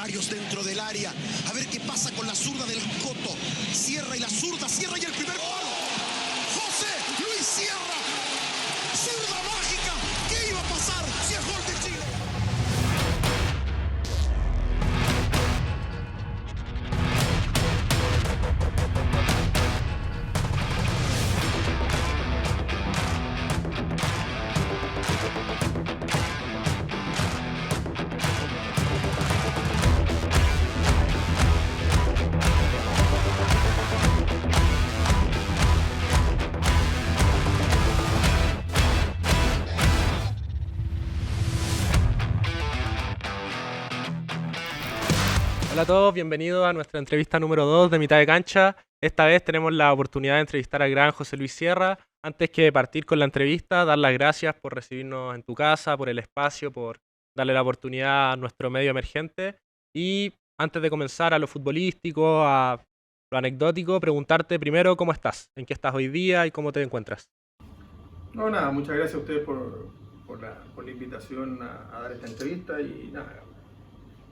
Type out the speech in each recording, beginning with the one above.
varios dentro del área. A ver qué pasa con la zurda del Coto. Cierra y la zurda, cierra y el primer palo. José Luis Sierra. Zurda mágica. ¿Qué iba a pasar si es gol de Chile? Hola a todos, bienvenidos a nuestra entrevista número 2 de Mitad de Cancha. Esta vez tenemos la oportunidad de entrevistar al gran José Luis Sierra. Antes que partir con la entrevista, dar las gracias por recibirnos en tu casa, por el espacio, por darle la oportunidad a nuestro medio emergente. Y antes de comenzar a lo futbolístico, a lo anecdótico, preguntarte primero cómo estás, en qué estás hoy día y cómo te encuentras. No, nada, muchas gracias a ustedes por la invitación a dar esta entrevista y nada,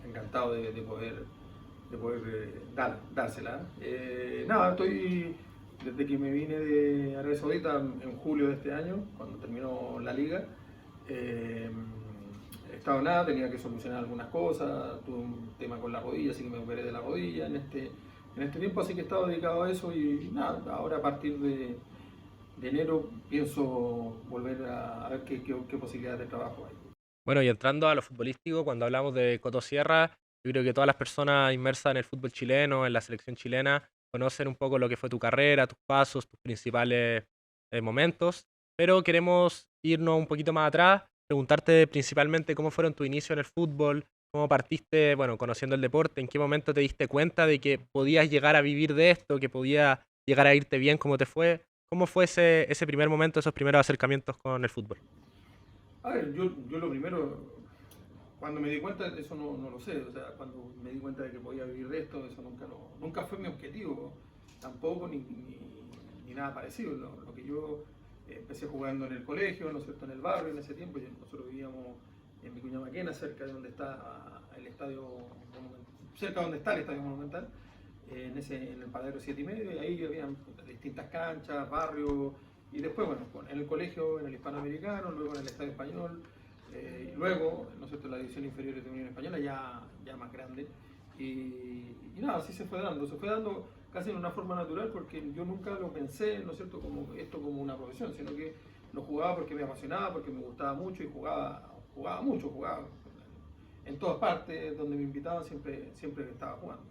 encantado de poder dársela. Nada, estoy desde que me vine de Arabia Saudita en julio de este año, cuando terminó la liga. He estado nada, tenía que solucionar algunas cosas, tuve un tema con la rodilla, así que me operé de la rodilla en este tiempo, así que he estado dedicado a eso y nada, ahora a partir de enero pienso volver a ver qué posibilidades de trabajo hay. Bueno, y entrando a lo futbolístico, cuando hablamos de Coto Sierra, yo creo que todas las personas inmersas en el fútbol chileno, en la selección chilena, conocen un poco lo que fue tu carrera, tus pasos, tus principales momentos, pero queremos irnos un poquito más atrás, preguntarte principalmente cómo fueron tus inicios en el fútbol, cómo partiste, bueno, conociendo el deporte, en qué momento te diste cuenta de que podías llegar a vivir de esto, que podía llegar a irte bien, cómo te fue, cómo fue ese primer momento, esos primeros acercamientos con el fútbol. A ver, yo lo primero, cuando me di cuenta, eso no lo sé, o sea, cuando me di cuenta de que podía vivir de esto, eso nunca fue mi objetivo, tampoco ni nada parecido. Lo que yo empecé jugando en el colegio, ¿no es cierto?, en el barrio en ese tiempo, nosotros vivíamos en Vicuña Maquena, cerca de donde está el estadio cerca de donde está el estadio Monumental, en el paradero 7,5, y ahí había distintas canchas, barrios. Y después, bueno, en el colegio, en el Hispanoamericano, luego en el Estadio Español, y luego, ¿no es cierto?, en la división inferior de Unión Española, ya más grande. Y nada, así se fue dando casi en una forma natural, porque yo nunca lo pensé, ¿no es cierto?, como esto como una profesión, sino que lo jugaba porque me apasionaba, porque me gustaba mucho y jugaba mucho, jugaba en todas partes, donde me invitaban siempre estaba jugando.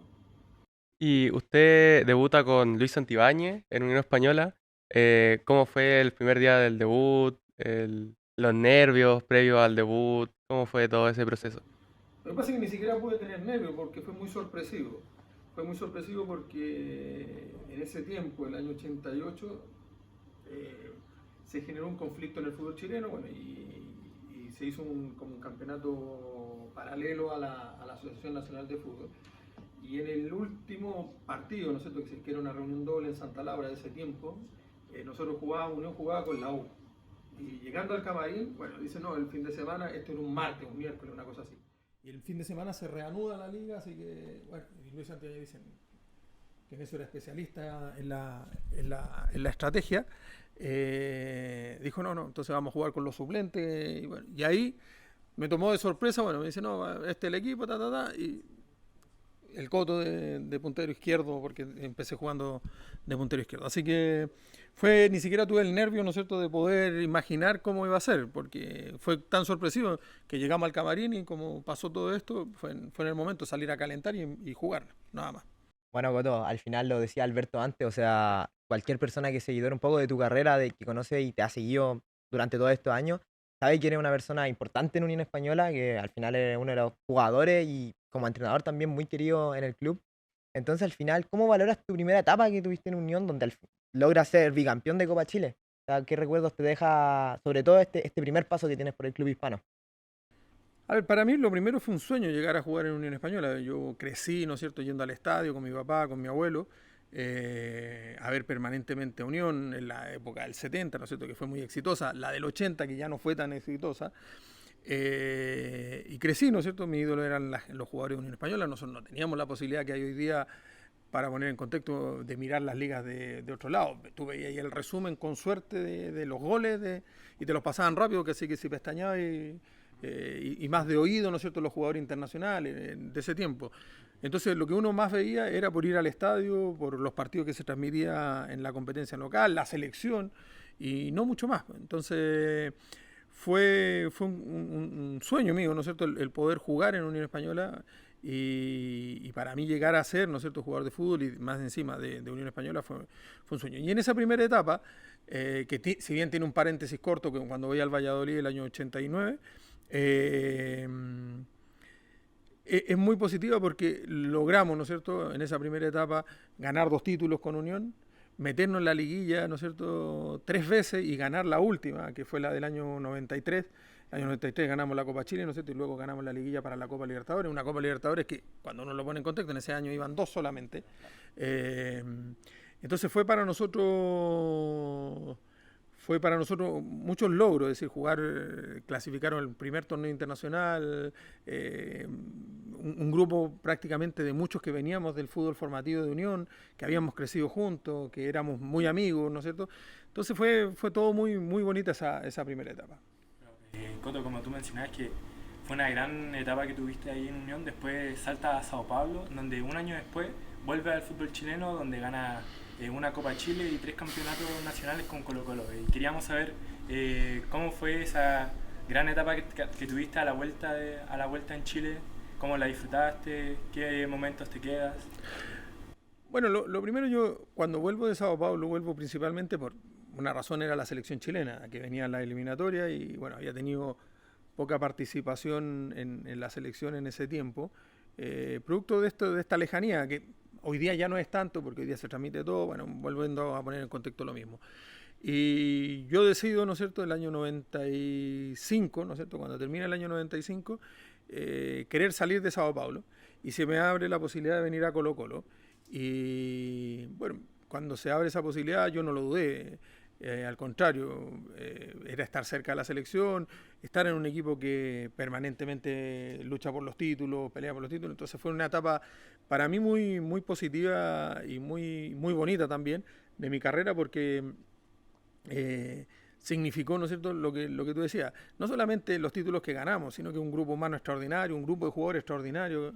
Y usted debuta con Luis Santibáñez en Unión Española. ¿Cómo fue el primer día del debut? Los nervios previos al debut. ¿Cómo fue todo ese proceso? Lo que pasa es que ni siquiera pude tener nervios porque fue muy sorpresivo. Fue muy sorpresivo porque en ese tiempo, el año 88, se generó un conflicto en el fútbol chileno, bueno, y se hizo como un campeonato paralelo a la Asociación Nacional de Fútbol. Y en el último partido, ¿no es cierto?, que era una reunión doble en Santa Laura de ese tiempo, nosotros Unión jugaba con la U. Y llegando al camarín, bueno, dice, no, el fin de semana, esto era un martes, un miércoles, una cosa así. Y el fin de semana se reanuda la liga, así que, bueno, y Luis Santibáñez dicen que en eso era especialista en la estrategia. Dijo, no, entonces vamos a jugar con los suplentes. Y, bueno, y ahí me tomó de sorpresa, bueno, me dice, no, este es el equipo, y el Coto de puntero izquierdo, porque empecé jugando de puntero izquierdo. Así que ni siquiera tuve el nervio, ¿no es cierto?, de poder imaginar cómo iba a ser, porque fue tan sorpresivo que llegamos al camarín y como pasó todo esto, fue en el momento de salir a calentar y jugar, nada más. Bueno, Coto, al final lo decía Alberto antes, o sea, cualquier persona que es seguidor un poco de tu carrera, de que conoce y te ha seguido durante todos estos años, sabe que eres una persona importante en Unión Española, que al final eres uno de los jugadores y como entrenador también muy querido en el club. Entonces, al final, ¿cómo valoras tu primera etapa que tuviste en Unión, donde logras ser bicampeón de Copa Chile? O sea, ¿qué recuerdos te deja, sobre todo este primer paso que tienes por el club hispano? A ver, para mí lo primero fue un sueño llegar a jugar en Unión Española. Yo crecí, ¿no es cierto?, yendo al estadio con mi papá, con mi abuelo, a ver permanentemente a Unión en la época del 70, ¿no es cierto?, que fue muy exitosa, la del 80 que ya no fue tan exitosa. Y crecí, ¿no es cierto? Mi ídolo eran los jugadores de Unión Española. Nosotros no teníamos la posibilidad que hay hoy día para poner en contexto de mirar las ligas de otro lado. Tú veías ahí el resumen con suerte de los goles y te los pasaban rápido, que así que si pestañabas y más de oído, ¿no es cierto?, los jugadores internacionales de ese tiempo. Entonces lo que uno más veía era por ir al estadio, por los partidos que se transmitía en la competencia local, la selección y no mucho más. Entonces fue un sueño mío, ¿no es cierto?, el poder jugar en Unión Española y para mí llegar a ser, ¿no es cierto?, jugador de fútbol y más encima de Unión Española fue un sueño. Y en esa primera etapa, si bien tiene un paréntesis corto, que cuando voy al Valladolid el año 89, es muy positiva porque logramos, ¿no es cierto?, en esa primera etapa ganar 2 títulos con Unión, meternos en la liguilla, ¿no es cierto?, 3 veces y ganar la última, que fue la del año 93. El año 93 ganamos la Copa Chile, ¿no es cierto?, y luego ganamos la liguilla para la Copa Libertadores. Una Copa Libertadores que, cuando uno lo pone en contexto, en ese año iban 2 solamente. Entonces fue para nosotros muchos logros, es decir, clasificaron el primer torneo internacional, un grupo prácticamente de muchos que veníamos del fútbol formativo de Unión, que habíamos crecido juntos, que éramos muy amigos, ¿no es cierto? Entonces fue todo muy, muy bonita esa primera etapa. Coto, como tú mencionabas, que fue una gran etapa que tuviste ahí en Unión, después salta a Sao Paulo, donde un año después vuelve al fútbol chileno, donde gana una Copa Chile y 3 campeonatos nacionales con Colo-Colo. Y queríamos saber cómo fue esa gran etapa que tuviste a la vuelta en Chile, cómo la disfrutaste, qué momentos te quedas. Bueno, lo primero, yo cuando vuelvo de Sao Paulo, vuelvo principalmente por una razón, era la selección chilena, que venía en la eliminatoria y bueno, había tenido poca participación en la selección en ese tiempo, producto de esta lejanía, que hoy día ya no es tanto, porque hoy día se transmite todo, bueno, volviendo a poner en contexto lo mismo. Y yo decido, ¿no es cierto?, el año 95, ¿no es cierto?, cuando termina el año 95, querer salir de Sao Paulo, y se me abre la posibilidad de venir a Colo-Colo. Y bueno, cuando se abre esa posibilidad yo no lo dudé, al contrario, era estar cerca de la selección, estar en un equipo que permanentemente lucha por los títulos, pelea por los títulos. Entonces fue una etapa para mí muy, muy positiva y muy, muy bonita también de mi carrera, porque significó, ¿no es cierto?, lo que tú decías, no solamente los títulos que ganamos, sino que un grupo humano extraordinario, un grupo de jugadores extraordinarios,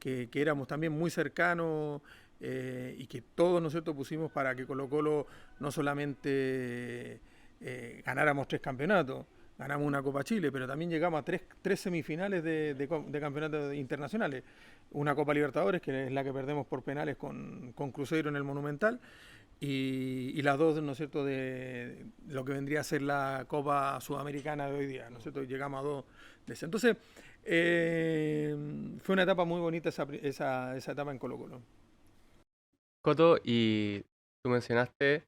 que éramos también muy cercanos, y que todos nosotros pusimos para que Colo-Colo no solamente ganáramos 3 campeonatos, ganamos una Copa Chile, pero también llegamos a tres semifinales de campeonatos internacionales. Una Copa Libertadores, que es la que perdemos por penales con Cruzeiro en el Monumental, y las 2, ¿no es cierto?, de lo que vendría a ser la Copa Sudamericana de hoy día, ¿no es cierto? Llegamos a 2 de esas. Entonces, fue una etapa muy bonita esa etapa en Colo-Colo. Coto, y tú mencionaste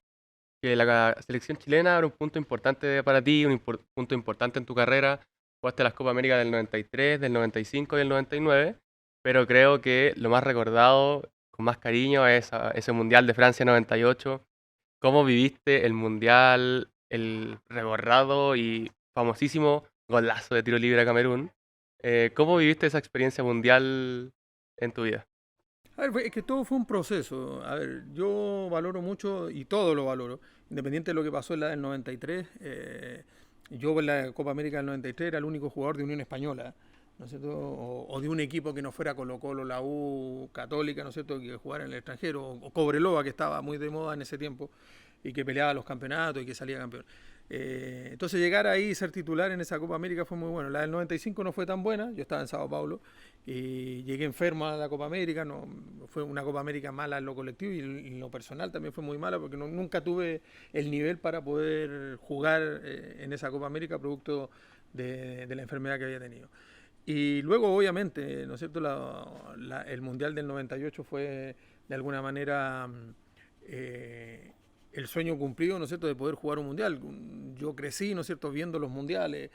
que la selección chilena era un punto importante para ti, punto importante en tu carrera. Jugaste las Copa América del 93, del 95 y del 99, pero creo que lo más recordado, con más cariño, es ese Mundial de Francia 98. ¿Cómo viviste el Mundial, el recordado y famosísimo golazo de tiro libre a Camerún? ¿Cómo viviste esa experiencia mundial en tu vida? A ver, es que todo fue un proceso. A ver, yo valoro mucho y todo lo valoro, independiente de lo que pasó en la del 93. Yo en la Copa América del 93 era el único jugador de Unión Española, ¿no es cierto? O de un equipo que no fuera Colo-Colo, la U, Católica, ¿no es cierto?, que jugara en el extranjero, o Cobreloa, que estaba muy de moda en ese tiempo y que peleaba los campeonatos y que salía campeón. Entonces llegar ahí y ser titular en esa Copa América fue muy bueno. La del 95 no fue tan buena, yo estaba en Sao Paulo y llegué enfermo a la Copa América, no, fue una Copa América mala en lo colectivo y en lo personal también fue muy mala porque nunca tuve el nivel para poder jugar en esa Copa América producto de la enfermedad que había tenido. Y luego, obviamente, ¿no es cierto?, el Mundial del 98 fue de alguna manera el sueño cumplido, ¿no es cierto?, de poder jugar un mundial. Yo crecí, ¿no es cierto?, viendo los mundiales,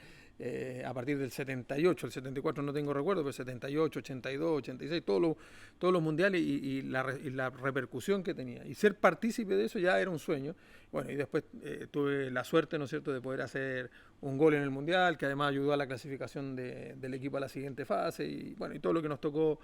a partir del 78, el 74 no tengo recuerdo, pero 78, 82, 86, todos los mundiales y la repercusión que tenía. Y ser partícipe de eso ya era un sueño. Bueno, y después tuve la suerte, ¿no es cierto?, de poder hacer un gol en el mundial, que además ayudó a la clasificación del equipo a la siguiente fase y bueno, y todo lo que nos tocó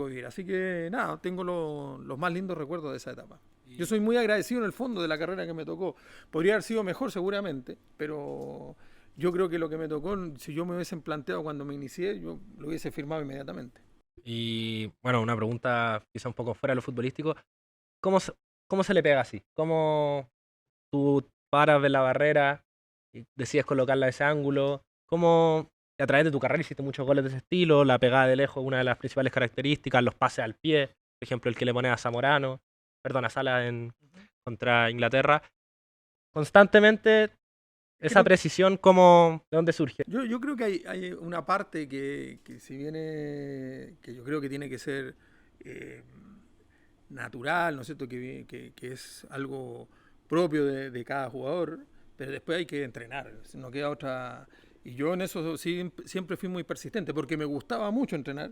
vivir. Así que nada, tengo los más lindos recuerdos de esa etapa. Yo soy muy agradecido en el fondo de la carrera que me tocó. Podría haber sido mejor seguramente, pero yo creo que lo que me tocó, si yo me hubiesen planteado cuando me inicié, yo lo hubiese firmado inmediatamente. Y bueno, una pregunta quizá un poco fuera de lo futbolístico. ¿Cómo cómo se le pega así? ¿Cómo tú paras de la barrera y decides colocarla a ese ángulo? ¿Cómo a través de tu carrera hiciste muchos goles de ese estilo? La pegada de lejos es una de las principales características, los pases al pie, por ejemplo, el que le pone a Zamorano, perdón, a Sala contra Inglaterra. Constantemente, esa precisión, ¿de dónde surge? Yo creo que hay una parte que si viene, que yo creo que tiene que ser natural, ¿no es cierto? Que es algo propio de cada jugador, pero después hay que entrenar, no queda otra. Y yo en eso sí, siempre fui muy persistente, porque me gustaba mucho entrenar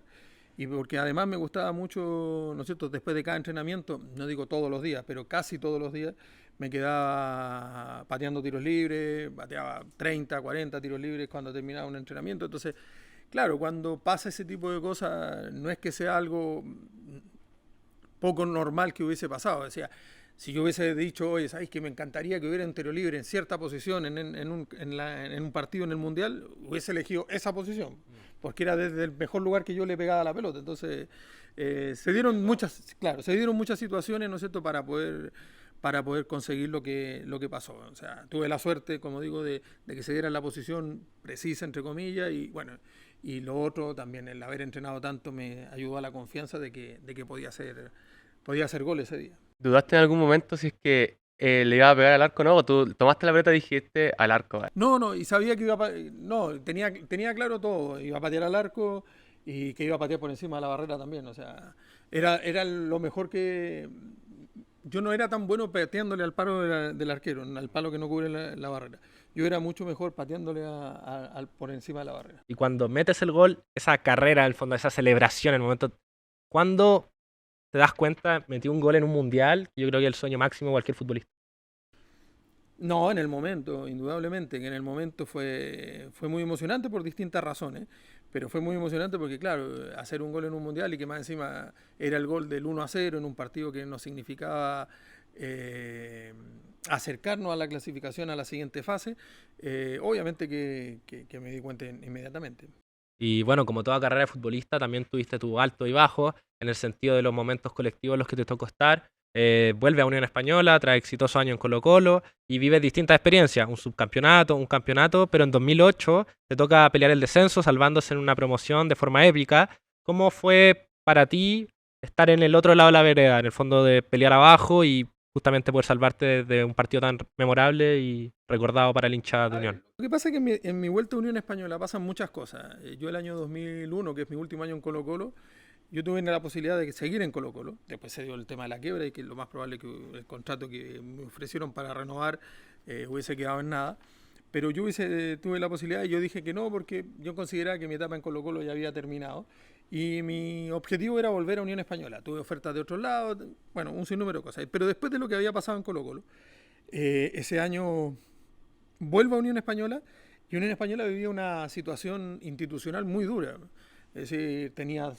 y porque además me gustaba mucho, ¿no es cierto?, después de cada entrenamiento, no digo todos los días, pero casi todos los días, me quedaba pateando tiros libres, pateaba 30, 40 tiros libres cuando terminaba un entrenamiento. Entonces, claro, cuando pasa ese tipo de cosas, no es que sea algo poco normal que hubiese pasado. O sea, si yo hubiese dicho, oye, ¿sabes que me encantaría que hubiera un tiro libre en cierta posición en un partido en el Mundial? Hubiese elegido esa posición, porque era desde el mejor lugar que yo le pegaba la pelota. Entonces, se dieron muchas situaciones, ¿no es cierto?, para poder conseguir lo que pasó. O sea, tuve la suerte, como digo, de que se diera la posición precisa, entre comillas, y bueno, y lo otro también, el haber entrenado tanto me ayudó a la confianza de que podía hacer gol ese día. ¿Dudaste en algún momento si es que le iba a pegar al arco o no? ¿O tú tomaste la pelota y dijiste al arco? No, y sabía que tenía claro todo, iba a patear al arco y que iba a patear por encima de la barrera también, o sea, era lo mejor que. Yo no era tan bueno pateándole al palo del arquero, al palo que no cubre la barrera. Yo era mucho mejor pateándole por encima de la barrera. Y cuando metes el gol, esa carrera, al fondo, esa celebración, el momento, ¿cuándo te das cuenta, metí un gol en un mundial? Yo creo que es el sueño máximo de cualquier futbolista. No, en el momento, indudablemente, que en el momento fue muy emocionante por distintas razones, pero fue muy emocionante porque, claro, hacer un gol en un mundial y que más encima era el gol del 1-0 en un partido que nos significaba acercarnos a la clasificación a la siguiente fase, obviamente que me di cuenta inmediatamente. Y bueno, como toda carrera de futbolista, también tuviste tu alto y bajo, en el sentido de los momentos colectivos en los que te tocó estar. Vuelve a Unión Española tras exitoso año en Colo-Colo y vives distintas experiencias, un subcampeonato, un campeonato, pero en 2008 te toca pelear el descenso salvándose en una promoción de forma épica. ¿Cómo fue para ti estar en el otro lado de la vereda, en el fondo de pelear abajo y justamente poder salvarte de un partido tan memorable y recordado para el hincha de Unión? Lo que pasa es que en mi vuelta a Unión Española pasan muchas cosas. Yo el año 2001, que es mi último año en Colo-Colo, yo tuve la posibilidad de seguir en Colo-Colo. Después se dio el tema de la quiebra y que lo más probable es que el contrato que me ofrecieron para renovar hubiese quedado en nada. Pero yo tuve la posibilidad y yo dije que no porque yo consideraba que mi etapa en Colo-Colo ya había terminado. Y mi objetivo era volver a Unión Española. Tuve ofertas de otros lados, bueno, un sinnúmero de cosas. Pero después de lo que había pasado en Colo-Colo, ese año vuelvo a Unión Española y Unión Española vivía una situación institucional muy dura. Es decir, tenía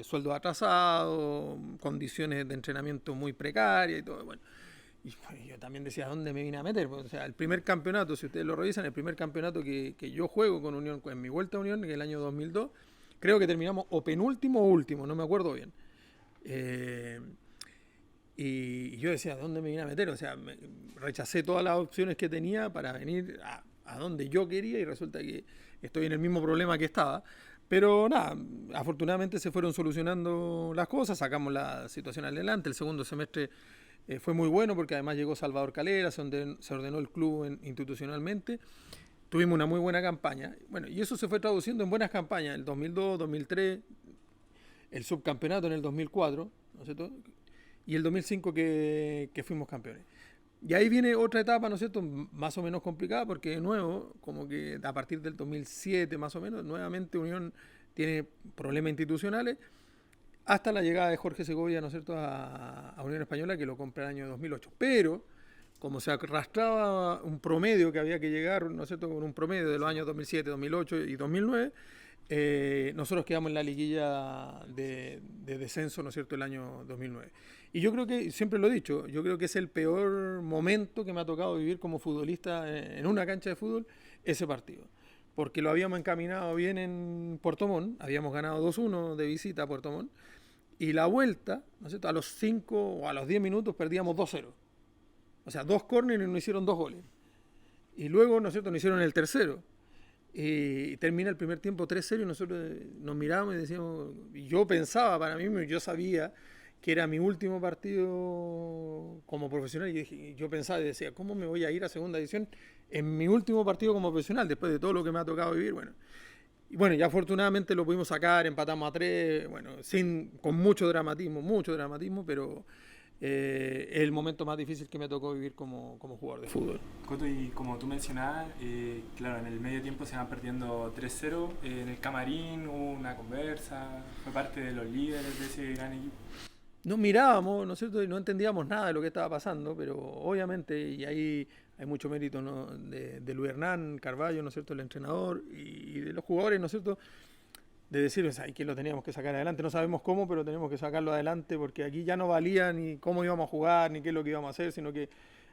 sueldos atrasados, condiciones de entrenamiento muy precarias y todo. Bueno, y yo también decía, ¿dónde me vine a meter? O sea, el primer campeonato, si ustedes lo revisan, el primer campeonato que yo juego con Unión, en mi vuelta a Unión, que es el año 2002, creo que terminamos o penúltimo o último, no me acuerdo bien. Y yo decía, ¿dónde me vine a meter? O sea, rechacé todas las opciones que tenía para venir a donde yo quería y resulta que estoy en el mismo problema que estaba. Pero nada, afortunadamente se fueron solucionando las cosas, sacamos la situación adelante. El segundo semestre fue muy bueno porque además llegó Salvador Calera, se ordenó el club institucionalmente. Tuvimos una muy buena campaña. Bueno, y eso se fue traduciendo en buenas campañas. El 2002, 2003, el subcampeonato en el 2004, ¿no es cierto? Y el 2005 que fuimos campeones. Y ahí viene otra etapa, ¿no es cierto?, más o menos complicada, porque de nuevo, como que a partir del 2007 más o menos, nuevamente Unión tiene problemas institucionales, hasta la llegada de Jorge Segovia, ¿no es cierto?, a Unión Española, que lo compra el año 2008. Pero, como se arrastraba un promedio que había que llegar, ¿no es cierto?, con un promedio de los años 2007, 2008 y 2009, nosotros quedamos en la liguilla de descenso, ¿no es cierto?, el año 2009. Y yo creo que, siempre lo he dicho, yo creo que es el peor momento que me ha tocado vivir como futbolista en una cancha de fútbol, ese partido. Porque lo habíamos encaminado bien en Puerto Montt, habíamos ganado 2-1 de visita a Puerto Montt, y la vuelta, ¿no es cierto?, a los 5 o a los 10 minutos perdíamos 2-0. O sea, 2 córneres y nos hicieron 2 goles. Y luego, ¿no es cierto?, nos hicieron el tercero. Y termina el primer tiempo 3-0 y nosotros nos mirábamos y decíamos, y yo pensaba para mí, yo sabía que era mi último partido como profesional, y yo pensaba y decía, ¿cómo me voy a ir a segunda división en mi último partido como profesional después de todo lo que me ha tocado vivir? Bueno, y bueno, ya afortunadamente lo pudimos sacar, empatamos a 3, bueno, con mucho dramatismo, pero es el momento más difícil que me tocó vivir como jugador de fútbol. Coto, y como tú mencionabas, claro, en el medio tiempo se van perdiendo 3-0, en el camarín hubo una conversa, fue parte de los líderes de ese gran equipo. Nos mirábamos, ¿no es cierto?, y no entendíamos nada de lo que estaba pasando, pero obviamente, y ahí hay mucho mérito, ¿no?, de Luis Hernán Carballo, ¿no es cierto?, el entrenador, y de los jugadores, ¿no es cierto?, de decirles, ay, que lo teníamos que sacar adelante, no sabemos cómo, pero tenemos que sacarlo adelante, porque aquí ya no valía ni cómo íbamos a jugar, ni qué es lo que íbamos a hacer, sino que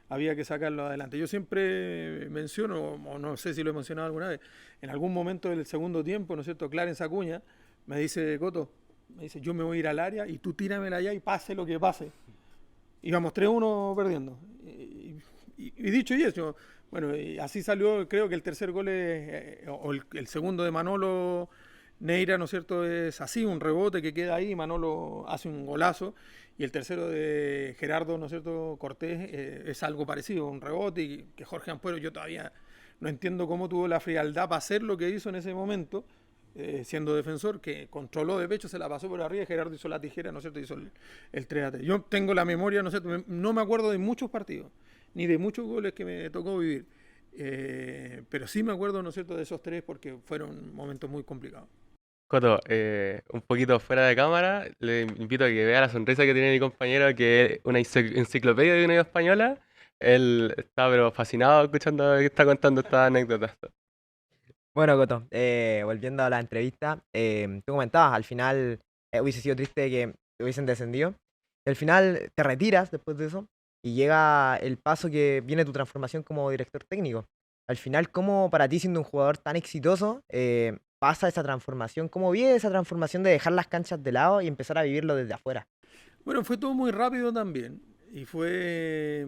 había que sacarlo adelante. Yo siempre menciono, o no sé si lo he mencionado alguna vez, en algún momento del segundo tiempo, ¿no es cierto?, Clarence Acuña me dice, Coto, me dice, yo me voy a ir al área y tú tíramela allá y pase lo que pase. Íbamos 3-1 perdiendo. Y dicho y eso, bueno, y así salió, creo que el tercer gol o el segundo de Manolo Neira, ¿no es cierto?, es así, un rebote que queda ahí, Manolo hace un golazo, y el tercero de Gerardo, ¿no es cierto?, Cortés, es algo parecido, un rebote, y que Jorge Ampuero, yo todavía no entiendo cómo tuvo la frialdad para hacer lo que hizo en ese momento, siendo defensor, que controló de pecho, se la pasó por arriba, y Gerardo hizo la tijera, ¿no es cierto?, hizo el 3-3. Yo tengo la memoria, ¿no es cierto?, no me acuerdo de muchos partidos, ni de muchos goles que me tocó vivir, pero sí me acuerdo, ¿no es cierto?, de esos 3, porque fueron momentos muy complicados. Coto, un poquito fuera de cámara, le invito a que vea la sonrisa que tiene mi compañero, que es una enciclopedia de una española. Él está pero fascinado escuchando que está contando estas anécdotas. Bueno, Coto, volviendo a la entrevista, tú comentabas, al final hubiese sido triste que hubiesen descendido. Y al final te retiras después de eso y llega el paso que viene tu transformación como director técnico. Al final, ¿cómo para ti, siendo un jugador tan exitoso, pasa esa transformación? ¿Cómo viene esa transformación de dejar las canchas de lado y empezar a vivirlo desde afuera? Bueno, fue todo muy rápido también, y fue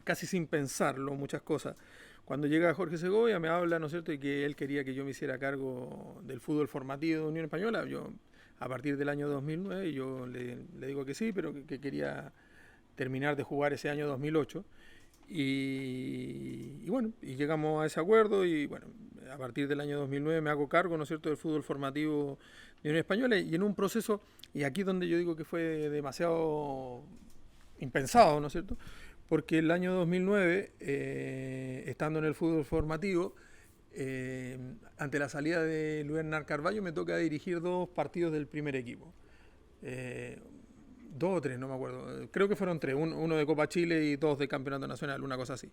casi sin pensarlo muchas cosas. Cuando llega Jorge Segovia me habla, ¿no es cierto?, y que él quería que yo me hiciera cargo del fútbol formativo de Unión Española. Yo, a partir del año 2009, yo le digo que sí, pero que quería terminar de jugar ese año 2008. Y bueno, y llegamos a ese acuerdo, y bueno, a partir del año 2009 me hago cargo, ¿no es cierto?, del fútbol formativo de Unión Española, y en un proceso, y aquí es donde yo digo que fue demasiado impensado, ¿no es cierto?, porque el año 2009, estando en el fútbol formativo, ante la salida de Luis Hernán Carballo, me toca dirigir 2 partidos del primer equipo. 2 o 3, no me acuerdo. Creo que fueron 3, uno de Copa Chile y 2 de Campeonato Nacional, una cosa así.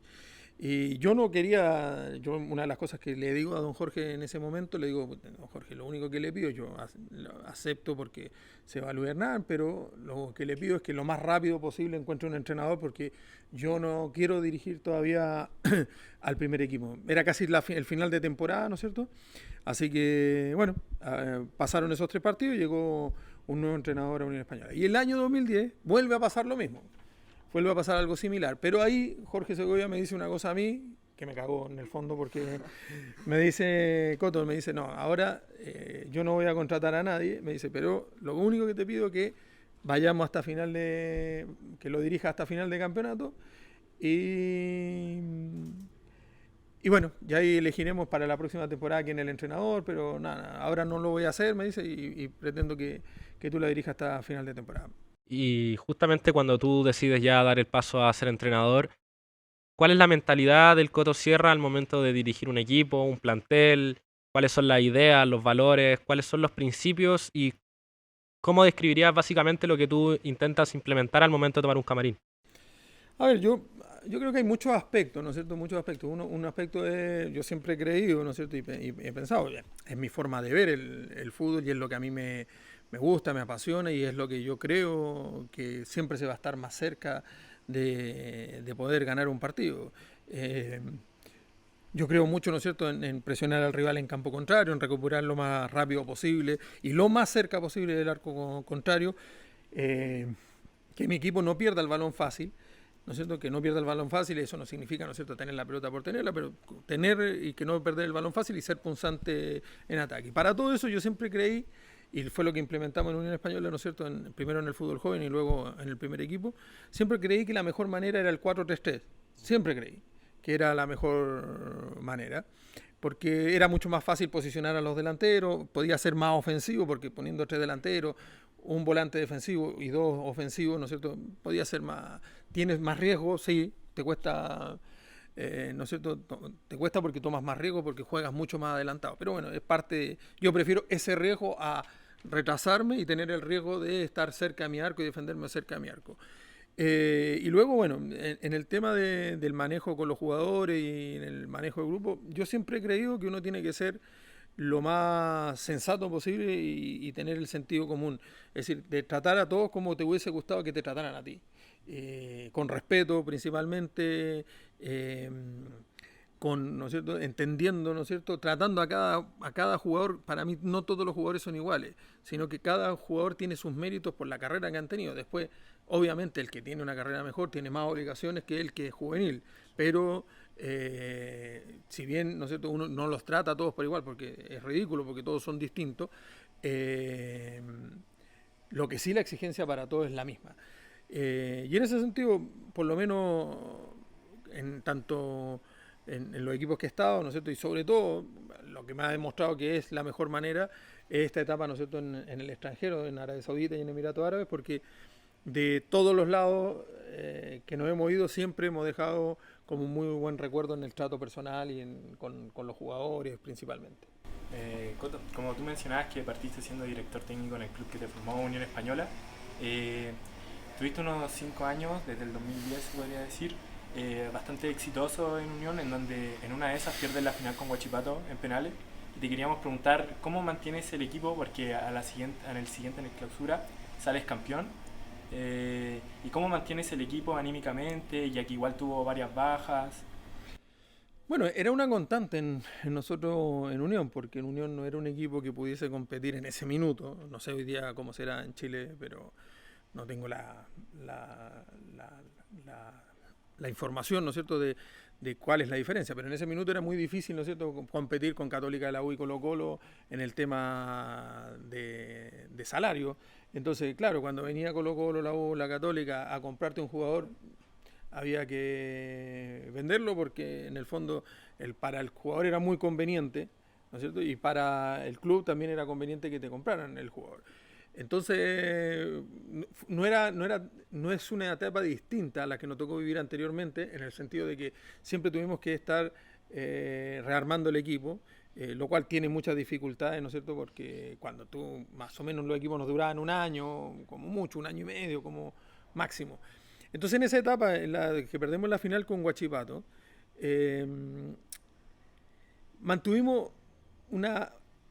Y yo no quería, una de las cosas que le digo a don Jorge en ese momento, le digo, don Jorge, lo único que le pido, yo lo acepto porque se va a Luis Hernán, pero lo que le pido es que lo más rápido posible encuentre un entrenador, porque yo no quiero dirigir todavía al primer equipo. Era casi el final de temporada, ¿no es cierto? Así que, bueno, pasaron esos 3 partidos y llegó un nuevo entrenador a Unión Española. Y el año 2010 vuelve a pasar lo mismo. Vuelve a pasar algo similar. Pero ahí Jorge Segovia me dice una cosa a mí, que me cagó en el fondo, porque me dice, Coto, me dice, no, ahora yo no voy a contratar a nadie, me dice, pero lo único que te pido es que vayamos hasta que lo dirija hasta final de campeonato, y bueno, ya ahí elegiremos para la próxima temporada quién es el entrenador, pero nada, ahora no lo voy a hacer, me dice, y pretendo que tú la dirijas hasta final de temporada. Y justamente cuando tú decides ya dar el paso a ser entrenador, ¿cuál es la mentalidad del Coto Sierra al momento de dirigir un equipo, un plantel? ¿Cuáles son las ideas, los valores? ¿Cuáles son los principios? ¿Y cómo describirías básicamente lo que tú intentas implementar al momento de tomar un camarín? A ver, yo creo que hay muchos aspectos, ¿no es cierto? Muchos aspectos. Un aspecto es, yo siempre he creído, ¿no es cierto? Y he pensado, es mi forma de ver el fútbol y es lo que a mí me gusta, me apasiona y es lo que yo creo que siempre se va a estar más cerca de poder ganar un partido. Eh, yo creo mucho, ¿no es cierto?, en presionar al rival en campo contrario, en recuperar lo más rápido posible y lo más cerca posible del arco contrario. Eh, que mi equipo no pierda el balón fácil, ¿no es cierto? Que no pierda el balón fácil, eso no significa, ¿no es cierto?, tener la pelota por tenerla, pero tener y que no perder el balón fácil y ser punzante en ataque. Para todo eso yo siempre creí, y fue lo que implementamos en Unión Española, ¿no es cierto?, primero en el fútbol joven y luego en el primer equipo, siempre creí que la mejor manera era el 4-3-3, siempre creí que era la mejor manera, porque era mucho más fácil posicionar a los delanteros, podía ser más ofensivo, porque poniendo 3 delanteros, un volante defensivo y 2 ofensivos, ¿no es cierto?, podía ser más, tienes más riesgo, sí, te cuesta, ¿no es cierto?, te cuesta porque tomas más riesgo, porque juegas mucho más adelantado, pero bueno, es parte, yo prefiero ese riesgo a retrasarme y tener el riesgo de estar cerca de mi arco y defenderme cerca de mi arco. Y luego, bueno, en el tema del manejo con los jugadores y en el manejo del grupo, yo siempre he creído que uno tiene que ser lo más sensato posible y tener el sentido común. Es decir, de tratar a todos como te hubiese gustado que te trataran a ti. Con respeto principalmente, con, ¿no es cierto?, entendiendo, ¿no es cierto?, tratando a cada jugador. Para mí no todos los jugadores son iguales, sino que cada jugador tiene sus méritos por la carrera que han tenido. Después, obviamente, el que tiene una carrera mejor tiene más obligaciones que el que es juvenil, pero si bien, ¿no es cierto?, uno no los trata a todos por igual, porque es ridículo, porque todos son distintos, lo que sí la exigencia para todos es la misma. Y en ese sentido, por lo menos en tanto en los equipos que he estado, ¿no es cierto?, y sobre todo lo que me ha demostrado que es la mejor manera es esta etapa, ¿no es cierto?, en el extranjero, en Arabia Saudita y en Emiratos Árabes, porque de todos los lados que nos hemos ido siempre hemos dejado como un muy buen recuerdo en el trato personal y con los jugadores principalmente. Coto, como tú mencionabas que partiste siendo director técnico en el club que te formó Unión Española, tuviste unos 5 años, desde el 2010 se podría decir, bastante exitoso en Unión, en donde en una de esas pierdes la final con Huachipato en penales. Y te queríamos preguntar cómo mantienes el equipo, porque en el siguiente, en el clausura, sales campeón. ¿Y cómo mantienes el equipo anímicamente, ya que igual tuvo varias bajas? Bueno, era una constante en nosotros en Unión, porque en Unión no era un equipo que pudiese competir en ese minuto. No sé hoy día cómo será en Chile, pero no tengo la información, ¿no es cierto?, de cuál es la diferencia. Pero en ese minuto era muy difícil, ¿no es cierto?, competir con Católica de la U y Colo-Colo en el tema de salario. Entonces, claro, cuando venía Colo-Colo, la U, la Católica a comprarte un jugador, había que venderlo porque en el fondo para el jugador era muy conveniente, ¿no es cierto?, y para el club también era conveniente que te compraran el jugador. Entonces, no es una etapa distinta a la que nos tocó vivir anteriormente, en el sentido de que siempre tuvimos que estar rearmando el equipo, lo cual tiene muchas dificultades, ¿no es cierto?, porque cuando tú, más o menos los equipos nos duraban un año, como mucho, un año y medio, como máximo. Entonces, en esa etapa, en la que perdemos la final con Huachipato, mantuvimos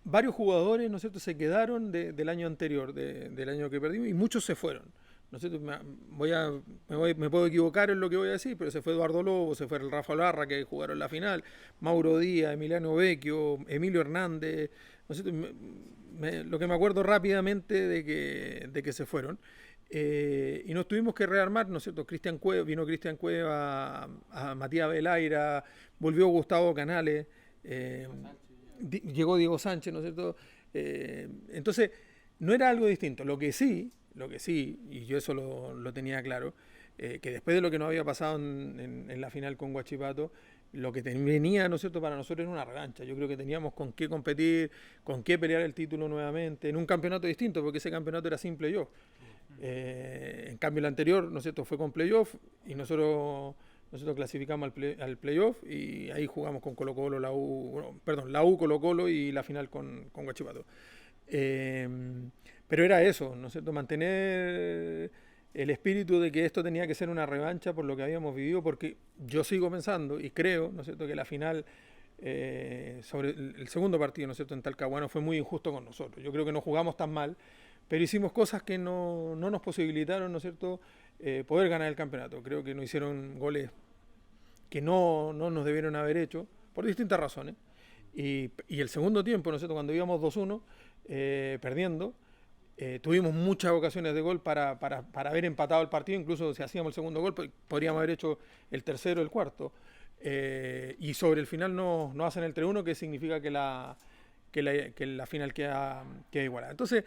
varios jugadores, ¿no es cierto?, se quedaron del año anterior, del año que perdimos, y muchos se fueron. ¿No es cierto? Me puedo equivocar en lo que voy a decir, pero se fue Eduardo Lobo, se fue el Rafa Larra, que jugaron la final, Mauro Díaz, Emiliano Vecchio, Emilio Hernández, ¿no es cierto? Lo que me acuerdo rápidamente de que se fueron. Y nos tuvimos que rearmar, ¿no es cierto? Vino Cristian Cueva, a Matías Velaira, volvió Gustavo Canales, llegó Diego Sánchez, ¿no es cierto? Entonces, no era algo distinto. Lo que sí, y yo eso lo tenía claro, que después de lo que nos había pasado en la final con Huachipato, lo que venía, ¿no es cierto?, para nosotros era una revancha. Yo creo que teníamos con qué competir, con qué pelear el título nuevamente, en un campeonato distinto, porque ese campeonato era simple yo. En cambio, el anterior, ¿no es cierto?, fue con playoff y nosotros clasificamos al playoff y ahí jugamos con Colo-Colo, la U, Colo-Colo y la final con Huachipato. Pero era eso, ¿no es cierto?, mantener el espíritu de que esto tenía que ser una revancha por lo que habíamos vivido, porque yo sigo pensando y creo, ¿no es cierto?, que la final sobre el segundo partido, ¿no es cierto?, en Talcahuano fue muy injusto con nosotros. Yo creo que no jugamos tan mal, pero hicimos cosas que no nos posibilitaron, ¿no es cierto?, poder ganar el campeonato. Creo que nos hicieron goles que no nos debieron haber hecho, por distintas razones. Y el segundo tiempo, ¿no es cierto?, cuando íbamos 2-1, perdiendo, tuvimos muchas ocasiones de gol para haber empatado el partido. Incluso si hacíamos el segundo gol, podríamos haber hecho el tercero, el cuarto. Y sobre el final no hacen el 3-1, que significa que la final queda igualada. Entonces,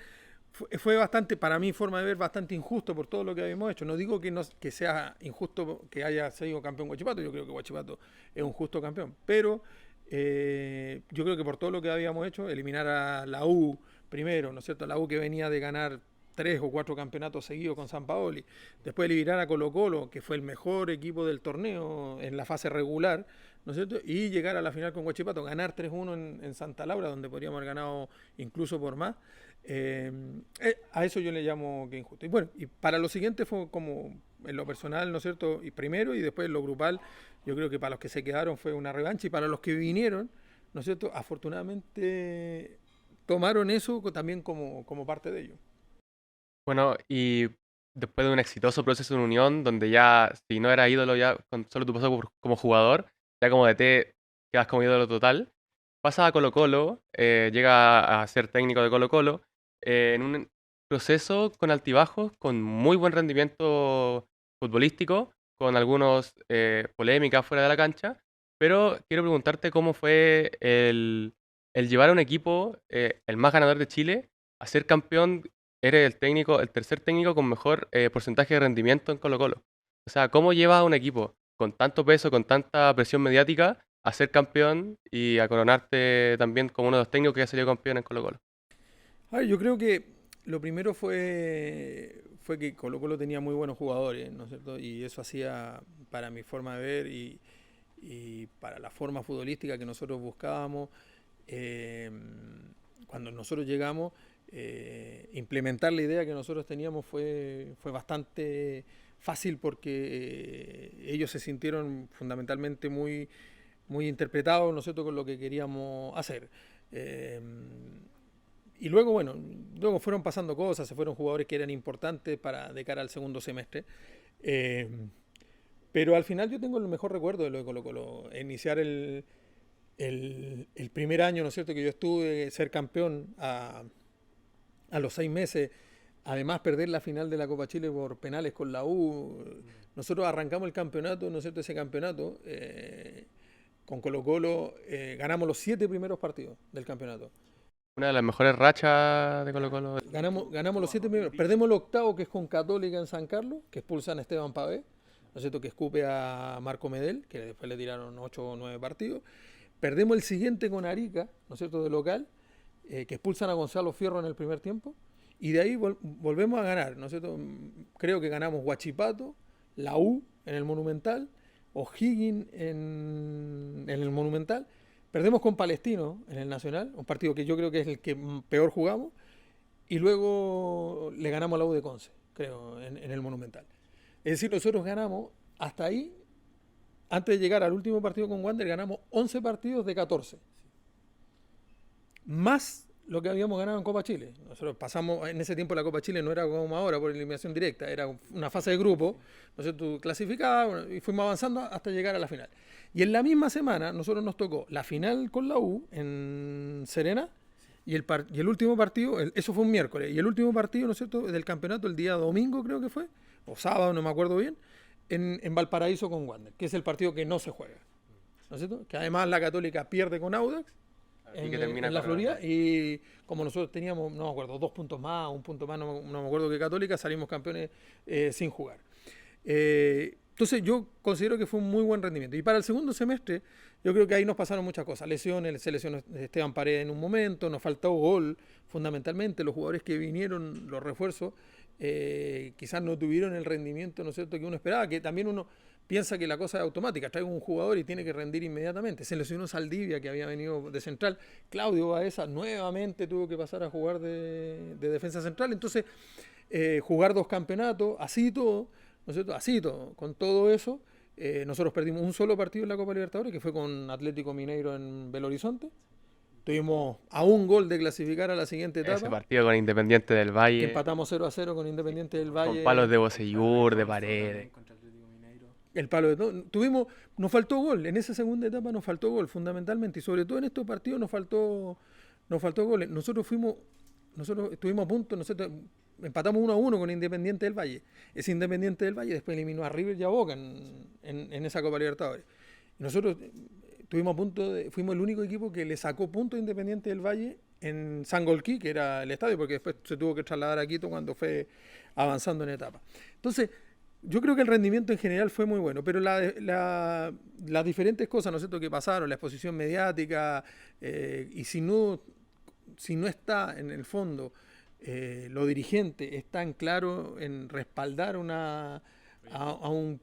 fue bastante, para mi forma de ver, bastante injusto por todo lo que habíamos hecho. No digo que sea injusto que haya sido campeón Huachipato, yo creo que Huachipato es un justo campeón, pero yo creo que por todo lo que habíamos hecho, eliminar a la U primero, ¿no es cierto?, la U que venía de ganar 3 o 4 campeonatos seguidos con San Paoli, después eliminar a Colo-Colo, que fue el mejor equipo del torneo en la fase regular, ¿no es cierto?, y llegar a la final con Huachipato, ganar 3-1 en Santa Laura, donde podríamos haber ganado incluso por más. A eso yo le llamo que injusto. Y bueno, y para lo siguiente fue como en lo personal, ¿no es cierto?, y primero, y después en lo grupal, yo creo que para los que se quedaron fue una revancha, y para los que vinieron, ¿no es cierto?, afortunadamente tomaron eso también como parte de ello. Bueno, y después de un exitoso proceso en Unión, donde ya, si no era ídolo ya con solo tu paso como jugador, ya como DT quedas como ídolo total, pasa a Colo-Colo, llega a ser técnico de Colo-Colo, en un proceso con altibajos, con muy buen rendimiento futbolístico, con algunas polémicas fuera de la cancha, pero quiero preguntarte cómo fue el llevar a un equipo, el más ganador de Chile, a ser campeón. Eres el tercer técnico con mejor porcentaje de rendimiento en Colo-Colo. O sea, ¿cómo llevas a un equipo con tanto peso, con tanta presión mediática, a ser campeón y a coronarte también como uno de los técnicos que ha salido campeón en Colo-Colo? A ver, yo creo que lo primero fue que Colo-Colo tenía muy buenos jugadores, ¿no es cierto? Y eso hacía, para mi forma de ver y para la forma futbolística que nosotros buscábamos, cuando nosotros llegamos, implementar la idea que nosotros teníamos fue bastante fácil, porque ellos se sintieron fundamentalmente muy interpretados, ¿no es cierto?, con lo que queríamos hacer. Y luego, bueno, luego fueron pasando cosas, se fueron jugadores que eran importantes de cara al segundo semestre. Pero al final yo tengo el mejor recuerdo de lo de Colo-Colo. Iniciar el primer año, ¿no es cierto?, que yo estuve, ser campeón a los 6 meses, además perder la final de la Copa Chile por penales con la U. Nosotros arrancamos el campeonato, ¿no es cierto?, ese campeonato, con Colo-Colo, ganamos los 7 primeros partidos del campeonato. Una de las mejores rachas de Colo-Colo. Ganamos los 7 primeros. Perdemos el octavo, que es con Católica en San Carlos, que expulsan a Esteban Pavé, ¿no es cierto?, que escupe a Marco Medel, que después le tiraron 8 o 9 partidos. Perdemos el siguiente con Arica, ¿no es cierto?, de local, que expulsan a Gonzalo Fierro en el primer tiempo. Y de ahí volvemos a ganar, ¿no es cierto? Creo que ganamos Huachipato, la U en el Monumental, O'Higgins en el Monumental. Perdemos con Palestino en el Nacional, un partido que yo creo que es el que peor jugamos. Y luego le ganamos a la U de Conce, creo, en el Monumental. Es decir, nosotros ganamos hasta ahí, antes de llegar al último partido con Wander, ganamos 11 partidos de 14. Más lo que habíamos ganado en Copa Chile. Nosotros pasamos, en ese tiempo la Copa Chile no era como ahora por eliminación directa, era una fase de grupo, nosotros tú clasificabas y fuimos avanzando hasta llegar a la final. Y en la misma semana nosotros nos tocó la final con la U en Serena y el último partido, eso fue un miércoles, y el último partido, ¿no es cierto?, del campeonato el día domingo creo que fue, o sábado, no me acuerdo bien, en Valparaíso con Wander, que es el partido que no se juega, ¿no es cierto?, que además la Católica pierde con Audax en la Florida, y como nosotros teníamos, no me acuerdo, 2 puntos más, 1 punto más, no me acuerdo que Católica, salimos campeones sin jugar. Entonces yo considero que fue un muy buen rendimiento. Y para el segundo semestre, yo creo que ahí nos pasaron muchas cosas. Lesiones, se lesionó Esteban Paredes en un momento, nos faltó gol, fundamentalmente, los jugadores que vinieron, los refuerzos, quizás no tuvieron el rendimiento, ¿no es cierto?, que uno esperaba, que también uno piensa que la cosa es automática, trae un jugador y tiene que rendir inmediatamente. Se lesionó Saldivia, que había venido de central, Claudio Baeza nuevamente tuvo que pasar a jugar de defensa central, entonces jugar 2 campeonatos, así todo, ¿no es cierto?, así todo, con todo eso, nosotros perdimos un solo partido en la Copa Libertadores, que fue con Atlético Mineiro en Belo Horizonte. Tuvimos a un gol de clasificar a la siguiente etapa. Ese partido con Independiente del Que Valle, empatamos 0-0 con Independiente del Valle. con palos de Bocellur, de Paredes. Contra Atlético Mineiro. El palo de todo. Nos faltó gol. En esa segunda etapa nos faltó gol, fundamentalmente. Y sobre todo en estos partidos nos faltó goles. Nosotros estuvimos a punto, nosotros empatamos 1-1 con Independiente del Valle. Ese Independiente del Valle después eliminó a River y a Boca en esa Copa Libertadores. Y nosotros estuvimos a punto fuimos el único equipo que le sacó punto a Independiente del Valle en Sangolquí, que era el estadio, porque después se tuvo que trasladar a Quito cuando fue avanzando en etapa. Entonces, yo creo que el rendimiento en general fue muy bueno, pero las diferentes cosas, ¿no es cierto?, que pasaron, la exposición mediática, y si no está en el fondo, los dirigentes están claros en respaldar a un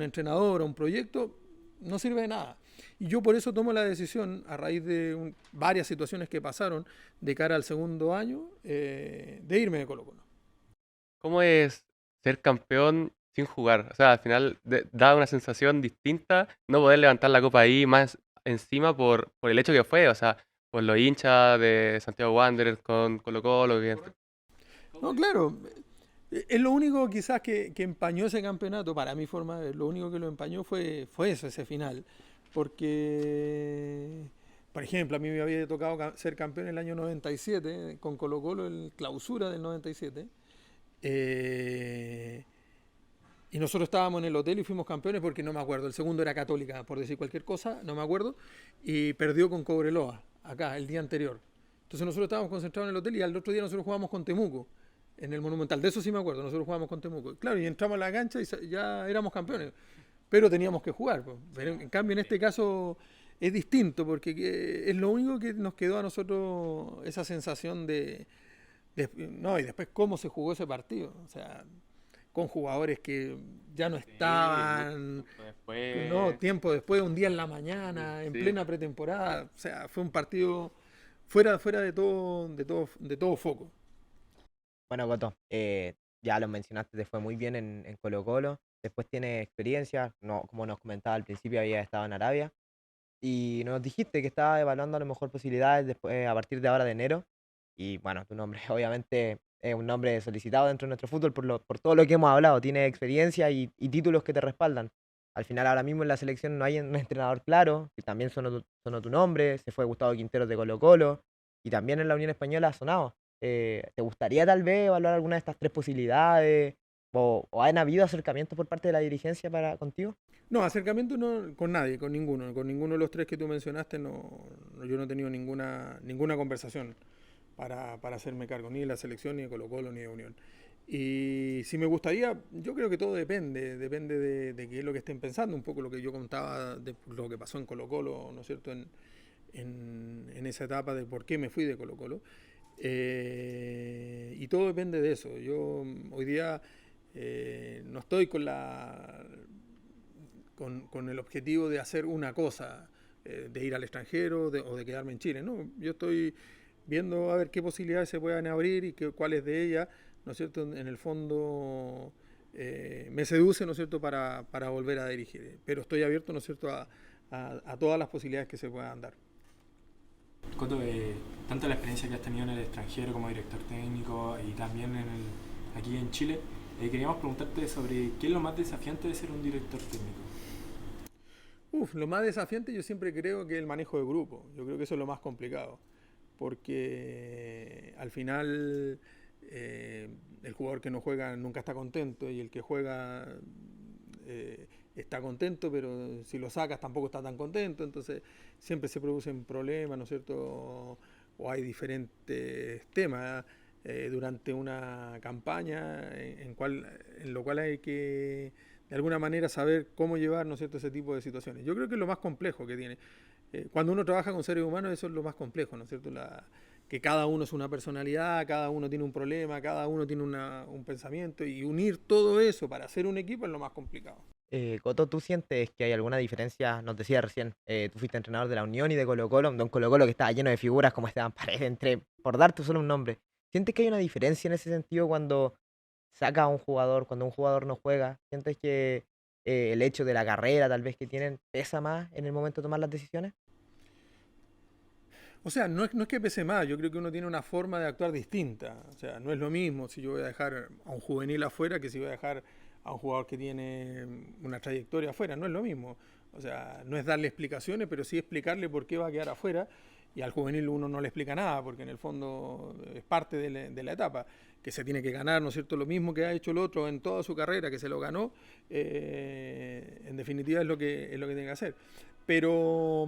entrenador, a un proyecto, no sirve de nada. Y yo por eso tomo la decisión, a raíz de varias situaciones que pasaron de cara al segundo año, de irme de Colo-Colo. ¿Cómo es ser campeón sin jugar? O sea, al final da una sensación distinta no poder levantar la copa ahí, más encima por el hecho que fue, o sea, por los hinchas de Santiago Wanderers con Colo-Colo. No, claro. Es lo único quizás que empañó ese campeonato, para mi forma de ver, lo único que lo empañó fue eso, ese final. Porque, por ejemplo, a mí me había tocado ser campeón en el año 97, con Colo-Colo, en clausura del 97. Y nosotros estábamos en el hotel y fuimos campeones porque no me acuerdo. El segundo era Católica, por decir cualquier cosa, no me acuerdo. Y perdió con Cobreloa, acá, el día anterior. Entonces nosotros estábamos concentrados en el hotel y al otro día nosotros jugábamos con Temuco, en el Monumental. De eso sí me acuerdo, nosotros jugábamos con Temuco. Claro, y entramos a la cancha y ya éramos campeones. Pero teníamos que jugar. Pero en cambio, en este caso es distinto porque es lo único que nos quedó a nosotros esa sensación no, y después cómo se jugó ese partido. O sea, con jugadores que ya no estaban, tiempo después, un día en la mañana, en plena pretemporada. O sea, fue un partido fuera de todo foco. Bueno, Coto, ya lo mencionaste, te fue muy bien en Colo-Colo. Después tiene experiencia, no, como nos comentaba al principio, había estado en Arabia. Y nos dijiste que estaba evaluando a lo mejor posibilidades después, a partir de ahora de enero. Y bueno, tu nombre obviamente es un nombre solicitado dentro de nuestro fútbol por todo lo que hemos hablado. Tiene experiencia y títulos que te respaldan. Al final, ahora mismo en la selección no hay un entrenador claro, que también sonó tu nombre. Se fue Gustavo Quinteros de Colo-Colo. Y también en la Unión Española ha sonado. ¿Te gustaría tal vez evaluar alguna de estas 3 posibilidades? ¿O han habido acercamientos por parte de la dirigencia contigo? No, acercamiento no con nadie, con ninguno de los 3 que tú mencionaste. Yo no he tenido ninguna conversación para hacerme cargo, ni de la selección, ni de Colo-Colo, ni de Unión. Y si me gustaría, yo creo que todo depende de qué es lo que estén pensando, un poco lo que yo contaba de lo que pasó en Colo-Colo, ¿no es cierto?, en esa etapa de por qué me fui de Colo-Colo. Y todo depende de eso. Yo hoy día no estoy con el objetivo de hacer una cosa, de ir al extranjero o de quedarme en Chile. No, yo estoy viendo a ver qué posibilidades se puedan abrir y cuáles de ellas, ¿no es cierto?, en el fondo me seduce, ¿no es cierto?, para volver a dirigir. Pero estoy abierto, ¿no es cierto?, a todas las posibilidades que se puedan dar. Coto, tanto la experiencia que has tenido en el extranjero como director técnico y también aquí en Chile, queríamos preguntarte sobre qué es lo más desafiante de ser un director técnico. Lo más desafiante yo siempre creo que es el manejo de grupo. Yo creo que eso es lo más complicado, porque al final el jugador que no juega nunca está contento y el que juega está contento, pero si lo sacas tampoco está tan contento, entonces siempre se producen problemas, ¿no es cierto?, o hay diferentes temas durante una campaña en lo cual hay que de alguna manera saber cómo llevar, ¿no es cierto?, ese tipo de situaciones. Yo creo que es lo más complejo que tiene. Cuando uno trabaja con seres humanos, eso es lo más complejo, ¿no es cierto?, que cada uno es una personalidad, cada uno tiene un problema, cada uno tiene un pensamiento, y unir todo eso para hacer un equipo es lo más complicado. Coto, ¿tú sientes que hay alguna diferencia? Nos decía recién, tú fuiste entrenador de la Unión y de Colo-Colo, de un Colo-Colo que estaba lleno de figuras como Esteban Paredes, por darte solo un nombre. ¿Sientes que hay una diferencia en ese sentido cuando saca a un jugador, cuando un jugador no juega? ¿Sientes que el hecho de la carrera tal vez que tienen pesa más en el momento de tomar las decisiones? O sea, no es que pese más, yo creo que uno tiene una forma de actuar distinta. O sea, no es lo mismo si yo voy a dejar a un juvenil afuera que si voy a dejar a un jugador que tiene una trayectoria afuera, no es lo mismo. O sea, no es darle explicaciones, pero sí explicarle por qué va a quedar afuera, y al juvenil uno no le explica nada, porque en el fondo es parte de la etapa, que se tiene que ganar, ¿no es cierto? Lo mismo que ha hecho el otro en toda su carrera, que se lo ganó, en definitiva es lo que tiene que hacer. Pero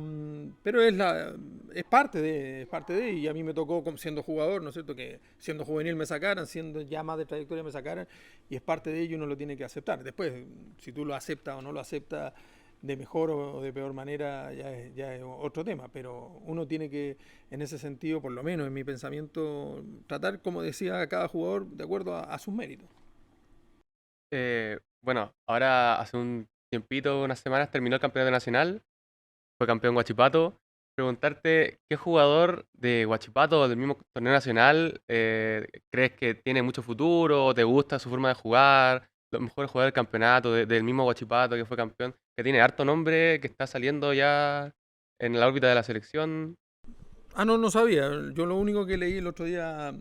es parte de, y a mí me tocó siendo jugador, ¿no es cierto? Que siendo juvenil me sacaran, siendo ya más de trayectoria me sacaran, y es parte de ello y uno lo tiene que aceptar. Después, si tú lo aceptas o no lo aceptas de mejor o de peor manera, ya es otro tema, pero uno tiene que, en ese sentido, por lo menos en mi pensamiento, tratar, como decía, a cada jugador de acuerdo a sus méritos. Bueno, ahora hace un tiempito, unas semanas, terminó el campeonato nacional, fue campeón Huachipato. Preguntarte, ¿qué jugador de Huachipato o del mismo torneo nacional crees que tiene mucho futuro, o te gusta su forma de jugar, los mejores jugadores del campeonato, del mismo Huachipato que fue campeón, que tiene harto nombre, que está saliendo ya en la órbita de la selección? No sabía. Yo lo único que leí el otro día,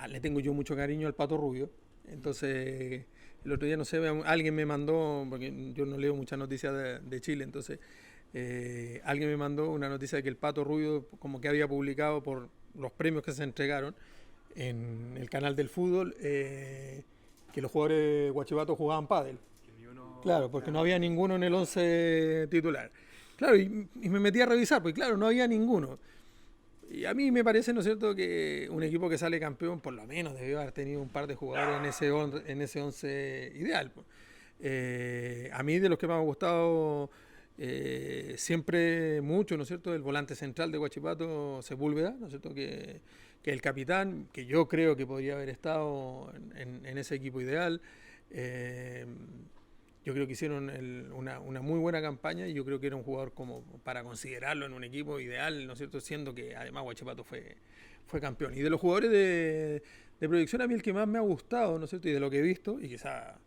le tengo yo mucho cariño al Pato Rubio. Entonces, el otro día, no sé, alguien me mandó, porque yo no leo muchas noticias de Chile, entonces alguien me mandó una noticia de que el Pato Rubio como que había publicado por los premios que se entregaron en el canal del fútbol, que los jugadores de Huachipato jugaban pádel. Claro, porque no había ninguno en el 11 titular. Claro, y me metí a revisar, porque claro, no había ninguno. Y a mí me parece, ¿no es cierto?, que un equipo que sale campeón por lo menos debió haber tenido un par de jugadores en ese 11 ideal. A mí de los que me ha gustado siempre mucho, ¿no es cierto?, el volante central de Huachipato, Sepúlveda, ¿no es cierto?, que el capitán, que yo creo que podría haber estado en ese equipo ideal. Yo creo que hicieron una muy buena campaña, y yo creo que era un jugador como para considerarlo en un equipo ideal, ¿no es cierto?, siendo que además Huachipato fue campeón. Y de los jugadores de proyección, a mí el que más me ha gustado, ¿no es cierto?, y de lo que he visto, y quizá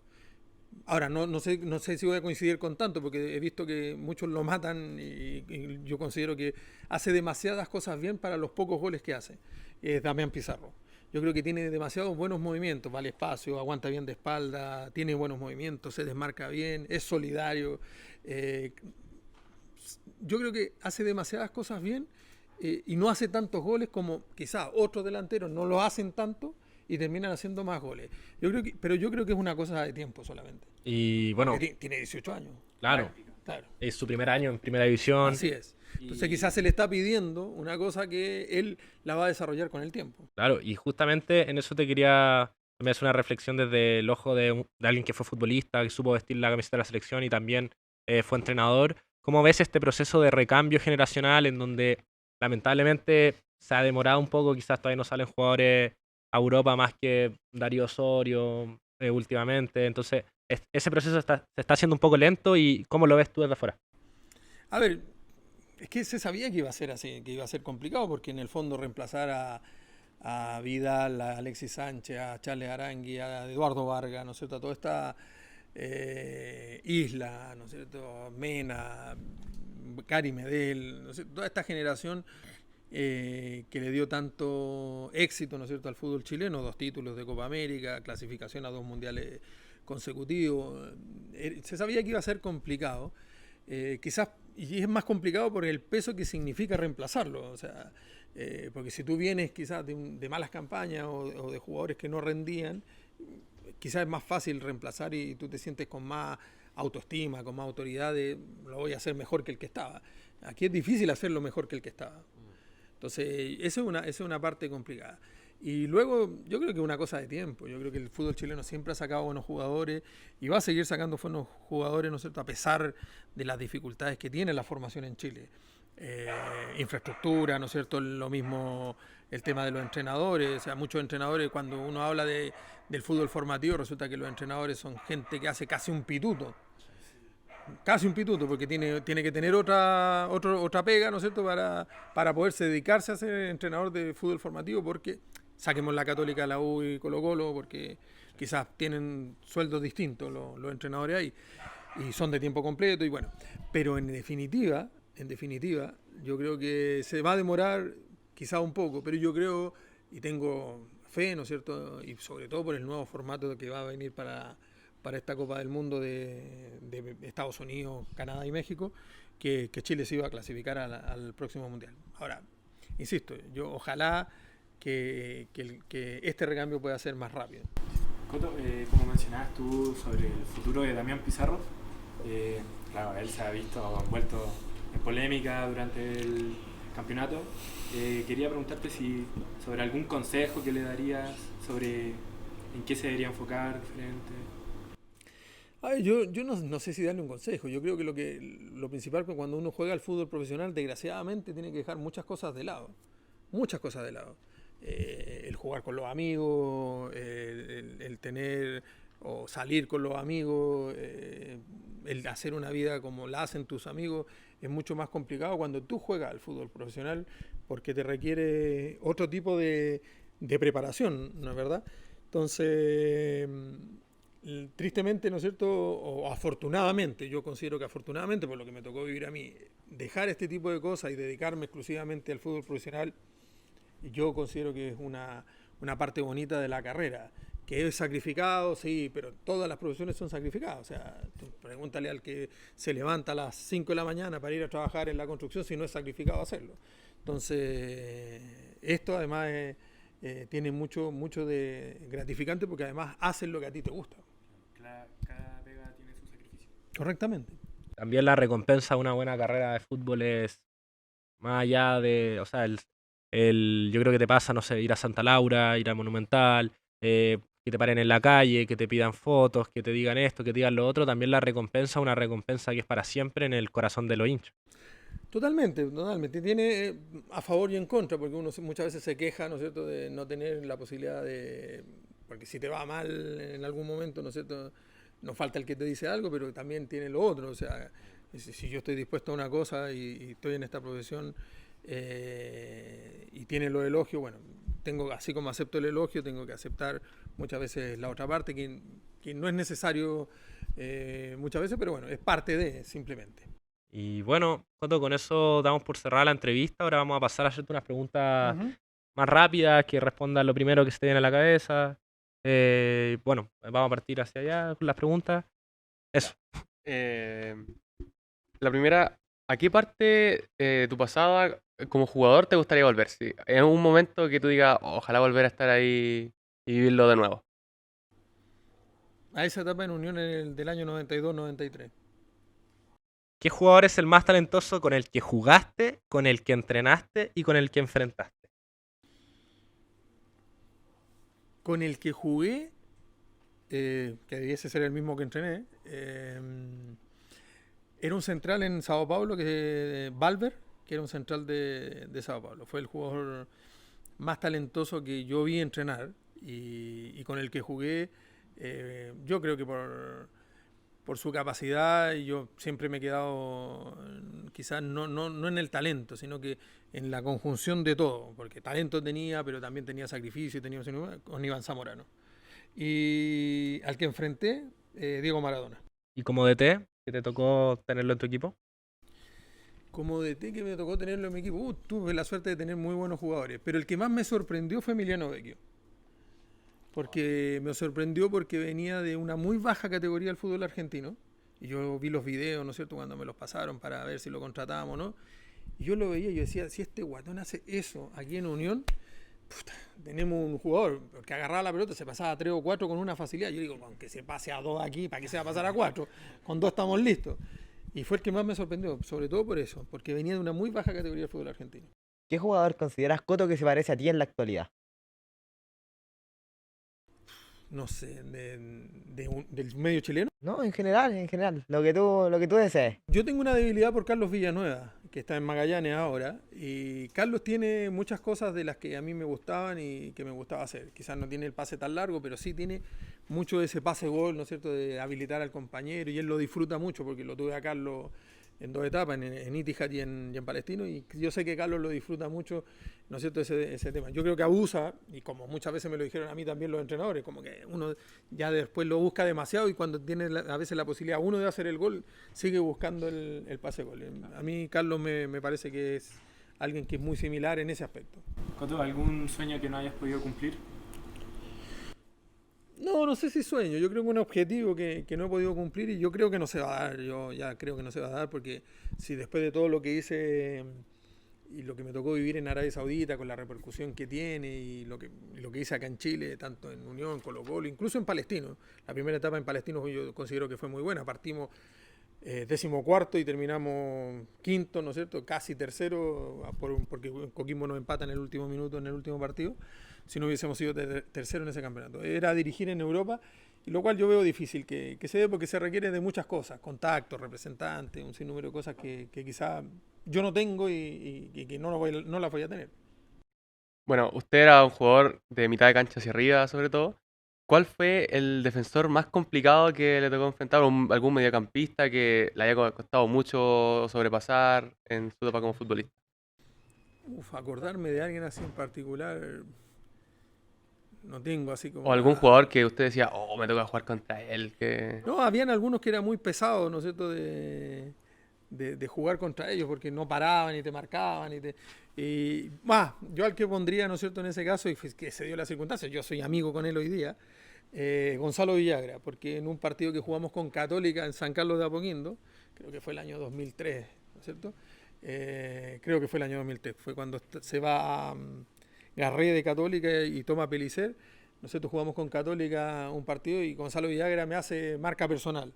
ahora no sé si voy a coincidir con tanto, porque he visto que muchos lo matan, y yo considero que hace demasiadas cosas bien para los pocos goles que hace, es Damián Pizarro. Yo creo que tiene demasiados buenos movimientos, vale espacio, aguanta bien de espalda, tiene buenos movimientos, se desmarca bien, es solidario. Yo creo que hace demasiadas cosas bien, y no hace tantos goles como quizás otros delanteros no lo hacen tanto y terminan haciendo más goles. Pero yo creo que es una cosa de tiempo solamente. Y bueno, Tiene 18 años. claro, Claro. es su primer año en primera división. Así es. Entonces quizás se le está pidiendo una cosa que él la va a desarrollar con el tiempo. Claro, y justamente en eso te quería también hacer una reflexión desde el ojo de alguien que fue futbolista, que supo vestir la camiseta de la selección y también fue entrenador. ¿Cómo ves este proceso de recambio generacional en donde lamentablemente se ha demorado un poco? Quizás todavía no salen jugadores a Europa más que Darío Osorio últimamente. Entonces, ese proceso se está haciendo un poco lento, y ¿cómo lo ves tú desde afuera? A ver, es que se sabía que iba a ser así, que iba a ser complicado, porque en el fondo reemplazar a Vidal, a Alexis Sánchez, a Charles Arangui, a Eduardo Vargas, ¿no es cierto?, a toda esta Isla, ¿no es cierto?, Mena, Cari Medel, ¿no es cierto?, toda esta generación que le dio tanto éxito, ¿no es cierto?, al fútbol chileno, 2 títulos de Copa América, clasificación a 2 mundiales consecutivos. Se sabía que iba a ser complicado. Quizás, y es más complicado por el peso que significa reemplazarlo, o sea, porque si tú vienes quizás de malas campañas o de jugadores que no rendían, quizás es más fácil reemplazar, y tú te sientes con más autoestima, con más autoridad de lo voy a hacer mejor que el que estaba. Aquí es difícil hacerlo mejor que el que estaba. Entonces, esa es una parte complicada. Y luego, yo creo que es una cosa de tiempo. Yo creo que el fútbol chileno siempre ha sacado buenos jugadores y va a seguir sacando buenos jugadores, ¿no es cierto?, a pesar de las dificultades que tiene la formación en Chile. infraestructura, ¿no es cierto? Lo mismo el tema de los entrenadores, o sea, muchos entrenadores, cuando uno habla del fútbol formativo, resulta que los entrenadores son gente que hace casi un pituto, porque tiene que tener otra pega, ¿no es cierto?, para poderse dedicarse a ser entrenador de fútbol formativo, porque saquemos la Católica, la U y Colo-Colo, porque quizás tienen sueldos distintos los entrenadores ahí, y son de tiempo completo, y bueno, pero en definitiva, yo creo que se va a demorar quizás un poco, pero yo creo y tengo fe, ¿no es cierto?, y sobre todo por el nuevo formato que va a venir para esta Copa del Mundo de Estados Unidos, Canadá y México, que Chile se iba a clasificar al próximo Mundial. Ahora, insisto, yo ojalá que este recambio pueda ser más rápido. Coto, como mencionabas tú sobre el futuro de Damián Pizarro, claro, él se ha visto envuelto en polémica durante el campeonato. Quería preguntarte sobre algún consejo que le darías sobre en qué se debería enfocar diferente. Ay, yo no sé si darle un consejo. Yo creo que lo principal cuando uno juega al fútbol profesional, desgraciadamente, tiene que dejar muchas cosas de lado. Muchas cosas de lado. El jugar con los amigos, el tener o salir con los amigos, el hacer una vida como la hacen tus amigos, es mucho más complicado cuando tú juegas al fútbol profesional, porque te requiere otro tipo de preparación, ¿no es verdad? Entonces, tristemente, ¿no es cierto?, o afortunadamente, yo considero que afortunadamente, por lo que me tocó vivir a mí, dejar este tipo de cosas y dedicarme exclusivamente al fútbol profesional, yo considero que es una parte bonita de la carrera, que es sacrificado, sí, pero todas las profesiones son sacrificadas. O sea, pregúntale al que se levanta a las 5 de la mañana para ir a trabajar en la construcción si no es sacrificado hacerlo. Entonces, esto además tiene mucho de gratificante, porque además haces lo que a ti te gusta. Cada pega tiene su sacrificio. Correctamente. También la recompensa de una buena carrera de fútbol es más allá de, o sea, yo creo que te pasa, no sé, ir a Santa Laura, ir al Monumental, que te paren en la calle, que te pidan fotos, que te digan esto, que te digan lo otro. También la recompensa, una recompensa que es para siempre en el corazón de los hinchas. Totalmente. Tiene a favor y en contra, porque uno muchas veces se queja, ¿no es cierto?, de no tener la posibilidad de... Porque si te va mal en algún momento, ¿no es cierto?, no falta el que te dice algo, pero también tiene lo otro. O sea, si yo estoy dispuesto a una cosa y estoy en esta profesión y tiene los elogios, bueno, así como acepto el elogio, tengo que aceptar muchas veces la otra parte, que no es necesario muchas veces, pero bueno, es parte de, simplemente. Y bueno, Coto, con eso damos por cerrada la entrevista. Ahora vamos a pasar a hacerte unas preguntas más rápidas, que respondan lo primero que se te viene a la cabeza. Bueno, vamos a partir hacia allá con las preguntas. Eso. La primera, ¿a qué parte de tu pasada como jugador te gustaría volver? Si en un momento que tú digas, ojalá volver a estar ahí y vivirlo de nuevo. A esa etapa en Unión del año 92-93. ¿Qué jugador es el más talentoso con el que jugaste, con el que entrenaste y con el que enfrentaste? Con el que jugué, que debiese ser el mismo que entrené, era un central en Sao Paulo, Valver, que era un central de Sao Paulo. Fue el jugador más talentoso que yo vi entrenar y con el que jugué, yo creo que por su capacidad, yo siempre me he quedado quizás no en el talento, sino que en la conjunción de todo, porque talento tenía, pero también tenía sacrificio, con Iván Zamorano. Y al que enfrenté, Diego Maradona. ¿Y como DT, que te tocó tenerlo en tu equipo? Como DT que me tocó tenerlo en mi equipo, tuve la suerte de tener muy buenos jugadores, pero el que más me sorprendió fue Emiliano Vecchio. Porque me sorprendió porque venía de una muy baja categoría del fútbol argentino. Y yo vi los videos, ¿no es cierto?, cuando me los pasaron para ver si lo contratábamos o no. Y yo lo veía y yo decía, si este guatón hace eso aquí en Unión, puta, tenemos un jugador que agarraba la pelota, se pasaba a 3 o 4 con una facilidad. Yo digo, aunque se pase a 2 aquí, ¿para qué se va a pasar a 4? Con 2 estamos listos. Y fue el que más me sorprendió, sobre todo por eso, porque venía de una muy baja categoría del fútbol argentino. ¿Qué jugador consideras, Coto, que se parece a ti en la actualidad? No sé, del medio chileno. No, en general, lo que tú desees. Yo tengo una debilidad por Carlos Villanueva, que está en Magallanes ahora, y Carlos tiene muchas cosas de las que a mí me gustaban y que me gustaba hacer. Quizás no tiene el pase tan largo, pero sí tiene mucho de ese pase-gol, ¿no es cierto?, de habilitar al compañero, y él lo disfruta mucho, porque lo tuve a Carlos en dos etapas, en Itihad y en Palestino, y yo sé que Carlos lo disfruta mucho, ¿no es cierto?, ese tema. Yo creo que abusa, y como muchas veces me lo dijeron a mí también los entrenadores, como que uno ya después lo busca demasiado, y cuando tiene a veces la posibilidad uno de hacer el gol, sigue buscando el pase-gol. A mí Carlos me parece que es alguien que es muy similar en ese aspecto. Coto, ¿algún sueño que no hayas podido cumplir? No sé si sueño, yo creo que un objetivo que no he podido cumplir, y yo creo que no se va a dar, yo ya creo que no se va a dar, porque si después de todo lo que hice y lo que me tocó vivir en Arabia Saudita, con la repercusión que tiene, y lo que hice acá en Chile, tanto en Unión, Colo-Colo, incluso en Palestino, la primera etapa en Palestino yo considero que fue muy buena, partimos 14º y terminamos quinto, ¿no es cierto?, casi tercero, porque Coquimbo nos empata en el último minuto, en el último partido, si no hubiésemos sido tercero en ese campeonato. Era dirigir en Europa, y lo cual yo veo difícil que se dé, porque se requiere de muchas cosas, contactos, representantes, un sinnúmero de cosas que quizá yo no tengo y que no las voy a tener. Bueno, usted era un jugador de mitad de cancha hacia arriba, sobre todo. ¿Cuál fue el defensor más complicado que le tocó enfrentar? ¿Algún mediocampista que le haya costado mucho sobrepasar en su etapa como futbolista? Acordarme de alguien así en particular, no tengo así como ¿O algún jugador que usted decía, oh, me toca jugar contra él? Que... No, habían algunos que eran muy pesados, ¿no es cierto?, de jugar contra ellos, porque no paraban y te marcaban. Yo al que pondría, ¿no es cierto?, en ese caso, y que se dio la circunstancia, yo soy amigo con él hoy día, Gonzalo Villagra, porque en un partido que jugamos con Católica en San Carlos de Apoquindo, creo que fue el año 2003, ¿no es cierto?, creo que fue el año 2003, fue cuando se va a Garré de Católica y toma Pellicer. Nosotros jugamos con Católica un partido y Gonzalo Villagra me hace marca personal.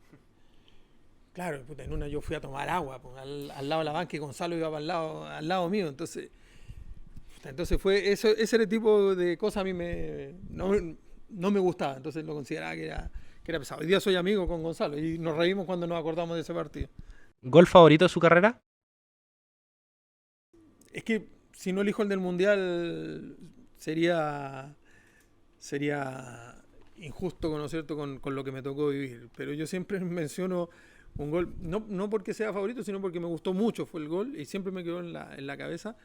Claro, en una yo fui a tomar agua al lado de la banca, y Gonzalo iba al lado mío. Entonces fue eso, ese tipo de cosas a mí no me gustaba. Entonces lo consideraba que era pesado. Hoy día soy amigo con Gonzalo y nos reímos cuando nos acordamos de ese partido. ¿Gol favorito de su carrera? Es que si no elijo el del Mundial sería injusto, ¿no es cierto?, con lo que me tocó vivir. Pero yo siempre menciono un gol, no porque sea favorito, sino porque me gustó mucho, fue el gol, y siempre me quedó en la cabeza,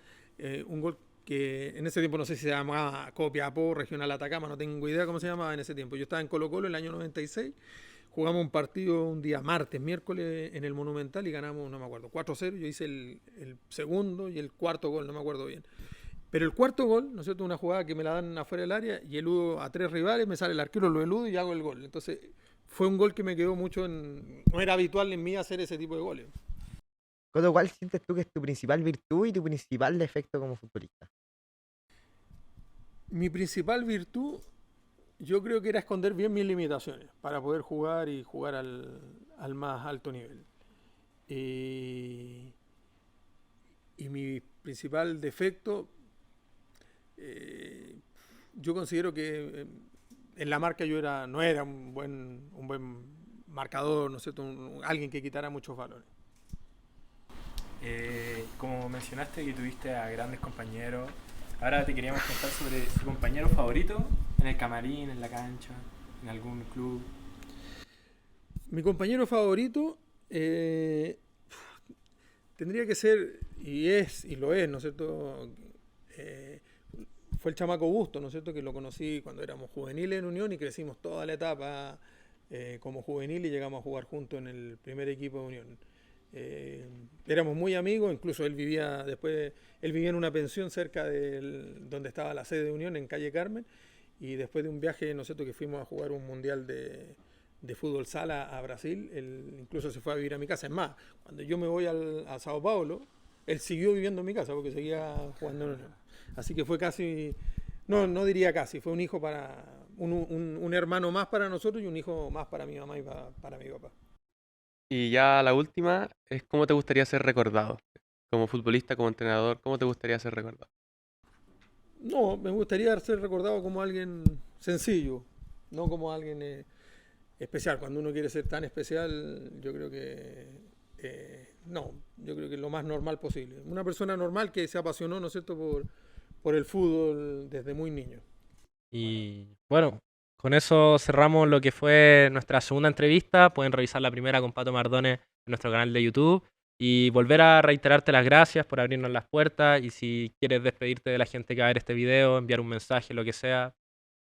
un gol que en ese tiempo no sé si se llamaba Copiapó, Regional Atacama, no tengo idea cómo se llamaba en ese tiempo. Yo estaba en Colo-Colo el año 96, jugamos un partido un día miércoles en el Monumental, y ganamos, no me acuerdo, 4-0. Yo hice el segundo y el cuarto gol, no me acuerdo bien. Pero el cuarto gol, ¿no es cierto?, una jugada que me la dan afuera del área y eludo a 3 rivales, me sale el arquero, lo eludo y hago el gol. Entonces fue un gol que me quedó mucho no era habitual en mí hacer ese tipo de goles. Coto, ¿cuál sientes tú que es tu principal virtud y tu principal defecto como futbolista? Mi principal virtud, yo creo que era esconder bien mis limitaciones para poder jugar y jugar al más alto nivel. Y mi principal defecto, yo considero que en la marca yo no era un buen marcador, ¿no es cierto?, alguien que quitara muchos valores. Como mencionaste que tuviste a grandes compañeros, ahora te queríamos contar sobre su compañero favorito en el camarín, en la cancha, en algún club. Mi compañero favorito tendría que ser, y lo es, ¿no es cierto?, fue el chamaco Busto, ¿no es cierto?, que lo conocí cuando éramos juveniles en Unión y crecimos toda la etapa como juvenil y llegamos a jugar juntos en el primer equipo de Unión. Éramos muy amigos, incluso él vivía en una pensión cerca de donde estaba la sede de Unión, en calle Carmen, y después de un viaje, ¿no es cierto?, que fuimos a jugar un mundial de fútbol sala a Brasil, él incluso se fue a vivir a mi casa. Es más, cuando yo me voy a Sao Paulo, él siguió viviendo en mi casa porque seguía jugando en Unión. Así que fue casi, no diría casi, fue un hijo un hermano más para nosotros y un hijo más para mi mamá y para mi papá. Y ya la última es cómo te gustaría ser recordado. Como futbolista, como entrenador, ¿cómo te gustaría ser recordado? No, me gustaría ser recordado como alguien sencillo, no como alguien especial. Cuando uno quiere ser tan especial, yo creo que No, yo creo que es lo más normal posible. Una persona normal que se apasionó, ¿no es cierto?, por el fútbol desde muy niño. Y bueno, con eso cerramos lo que fue nuestra segunda entrevista. Pueden revisar la primera con Pato Mardones en nuestro canal de YouTube. Y volver a reiterarte las gracias por abrirnos las puertas. Y si quieres despedirte de la gente que va a ver este video, enviar un mensaje, lo que sea,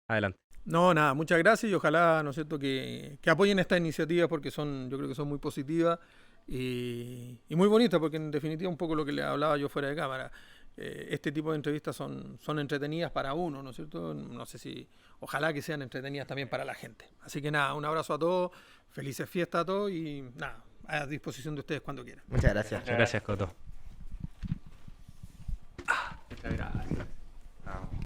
adelante. No, nada, muchas gracias y ojalá, ¿no es cierto?, que apoyen estas iniciativas porque yo creo que son muy positivas y muy bonitas, porque en definitiva un poco lo que le hablaba yo fuera de cámara. Este tipo de entrevistas son entretenidas para uno, ¿no es cierto? No sé si, ojalá que sean entretenidas también para la gente. Así que nada, un abrazo a todos, felices fiestas a todos y nada, a disposición de ustedes cuando quieran. Muchas gracias. Muchas gracias, Coto.